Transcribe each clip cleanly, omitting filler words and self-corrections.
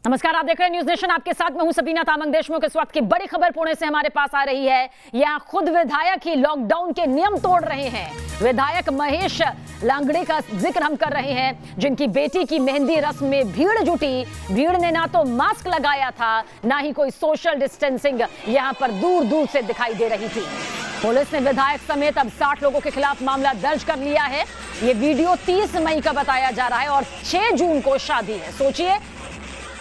नमस्कार, आप देख रहे हैं न्यूज नेशन। आपके साथ मैं हूं सबीना तामंग देशमुख। इस वक्त की बड़ी खबर पुणे से हमारे पास आ रही है। यहां खुद विधायक ही लॉकडाउन के नियम तोड़ रहे हैं। विधायक महेश लांगड़े का जिक्र हम कर रहे हैं, जिनकी बेटी की मेहंदी रस्म में भीड़ जुटी। भीड़ ने ना तो मास्क लगाया था, ना ही कोई सोशल डिस्टेंसिंग यहां पर दूर दूर से दिखाई दे रही थी। पुलिस ने विधायक समेत अब 60 लोगों के खिलाफ मामला दर्ज कर लिया है। ये वीडियो 30 मई का बताया जा रहा है और 6 जून को शादी है। सोचिए,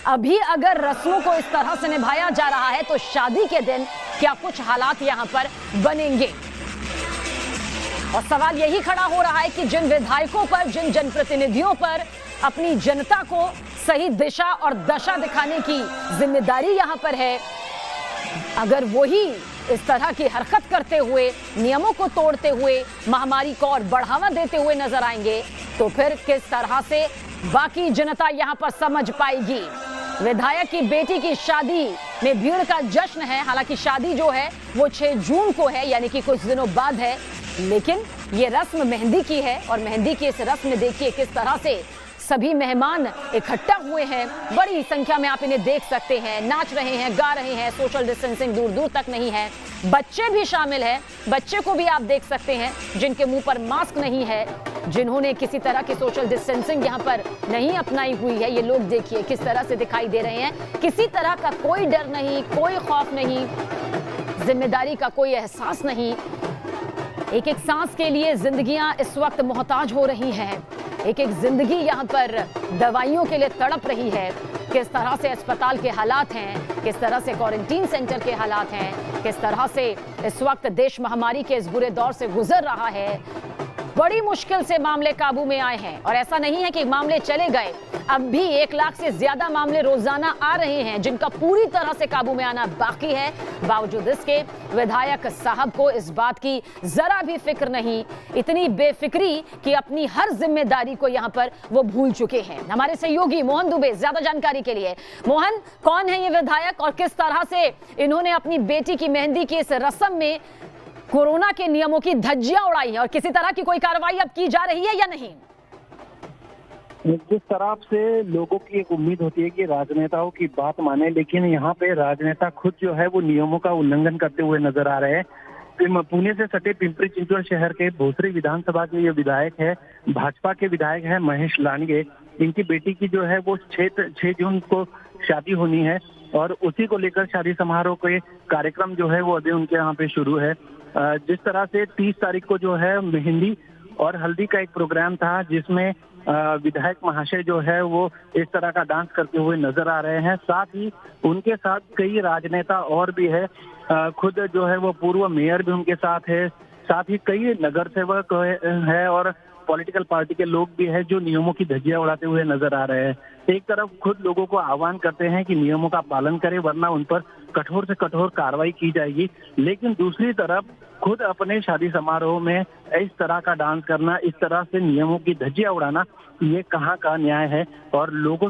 अभी अगर रस्मों को इस तरह से निभाया जा रहा है तो शादी के दिन क्या कुछ हालात यहां पर बनेंगे। और सवाल यही खड़ा हो रहा है कि जिन विधायकों पर, जिन जनप्रतिनिधियों पर अपनी जनता को सही दिशा और दशा दिखाने की जिम्मेदारी यहां पर है, अगर वही इस तरह की हरकत करते हुए, नियमों को तोड़ते हुए, महामारी को और बढ़ावा देते हुए नजर आएंगे, तो फिर किस तरह से बाकी जनता यहां पर समझ पाएगी। विधायक की बेटी की शादी में भीड़ का जश्न है। हालांकि शादी जो है वो 6 जून को है, यानी कि कुछ दिनों बाद है, लेकिन ये रस्म मेहंदी की है। और मेहंदी की इस रस्म में देखिए किस तरह से सभी मेहमान इकट्ठा हुए हैं। बड़ी संख्या में आप इन्हें देख सकते हैं, नाच रहे हैं, गा रहे हैं। सोशल डिस्टेंसिंग दूर दूर तक नहीं है। बच्चे भी शामिल हैं। बच्चे को भी आप देख सकते हैं जिनके मुंह पर मास्क नहीं है, जिन्होंने किसी तरह की सोशल डिस्टेंसिंग यहाँ पर नहीं अपनाई हुई है। ये लोग देखिए किस तरह से दिखाई दे रहे हैं। किसी तरह का कोई डर नहीं, कोई खौफ नहीं, जिम्मेदारी का कोई एहसास नहीं। एक एक सांस के लिए जिंदगियां इस वक्त मोहताज हो रही हैं। एक एक जिंदगी यहाँ पर दवाइयों के लिए तड़प रही है। किस तरह से अस्पताल के हालात हैं, किस तरह से क्वारंटीन सेंटर के हालात हैं, किस तरह से इस वक्त देश महामारी के इस बुरे दौर से गुजर रहा है। बड़ी मुश्किल से मामले काबू में आए हैं। और ऐसा नहीं है कि मामले चले गए, अब भी 1 लाख से ज्यादा मामले रोजाना आ रहे हैं, जिनका पूरी तरह से काबू में आना बाकी है। बावजूद इसके विधायक साहब को इस बात की जरा भी फिक्र नहीं, इतनी बेफिक्री कि अपनी हर जिम्मेदारी को यहाँ पर वो भूल चुके हैं। हमारे सहयोगी मोहन दुबे ज्यादा जानकारी के लिए। मोहन, कौन है ये विधायक और किस तरह से इन्होंने अपनी बेटी की मेहंदी की इस रस्म में कोरोना के नियमों की धज्जियां उड़ाई है, और किसी तरह की कोई कार्रवाई अब की जा रही है या नहीं? जिस तरह से लोगों की एक उम्मीद होती है कि राजनेताओं की बात माने, लेकिन यहाँ पे राजनेता खुद जो है वो नियमों का उल्लंघन करते हुए नजर आ रहे हैं। पुणे से सटे पिंपरी चिंचवड शहर के भोसरी विधानसभा के ये विधायक है, भाजपा के विधायक है महेश लांगड़े। इनकी बेटी की जो है वो 6 जून को शादी होनी है और उसी को लेकर शादी समारोह के कार्यक्रम जो है वो अभी उनके यहाँ पे शुरू है। जिस तरह से 30 तारीख को जो है मेहंदी और हल्दी का एक प्रोग्राम था, जिसमें विधायक महाशय जो है वो इस तरह का डांस करते हुए नजर आ रहे हैं। साथ ही उनके साथ कई राजनेता और भी है, खुद जो है वो पूर्व मेयर भी उनके साथ है। साथ ही कई नगर सेवक है और पॉलिटिकल पार्टी के लोग भी हैं जो नियमों की धज्जियां उड़ाते हुए नजर आ रहे हैं। एक तरफ खुद लोगों को आह्वान करते हैं कि नियमों का पालन करें, वरना उन पर कठोर से कठोर कार्रवाई की जाएगी, लेकिन दूसरी तरफ खुद अपने शादी समारोह में इस तरह का डांस करना, इस तरह से नियमों की धज्जियां उड़ाना, ये कहाँ का न्याय है। और लोगों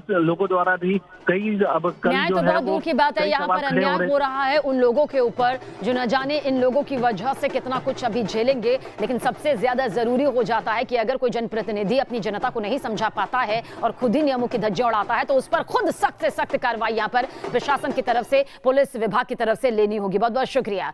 द्वारा भी कई अब कल न्याय जो तो है बहुत दूर की बात है, यहाँ पर अन्याय हो रहा है उन लोगों के ऊपर जो न जाने इन लोगों की वजह से कितना कुछ अभी झेलेंगे। लेकिन सबसे ज्यादा जरूरी हो जाता है कि अगर कोई जनप्रतिनिधि अपनी जनता को नहीं समझा पाता है और खुद ही नियमों की धज्जियां उड़ाता है, तो उस पर खुद सख्त से सख्त कार्रवाई यहाँ पर प्रशासन की तरफ से, पुलिस विभाग की तरफ से लेनी होगी। बहुत बहुत शुक्रिया।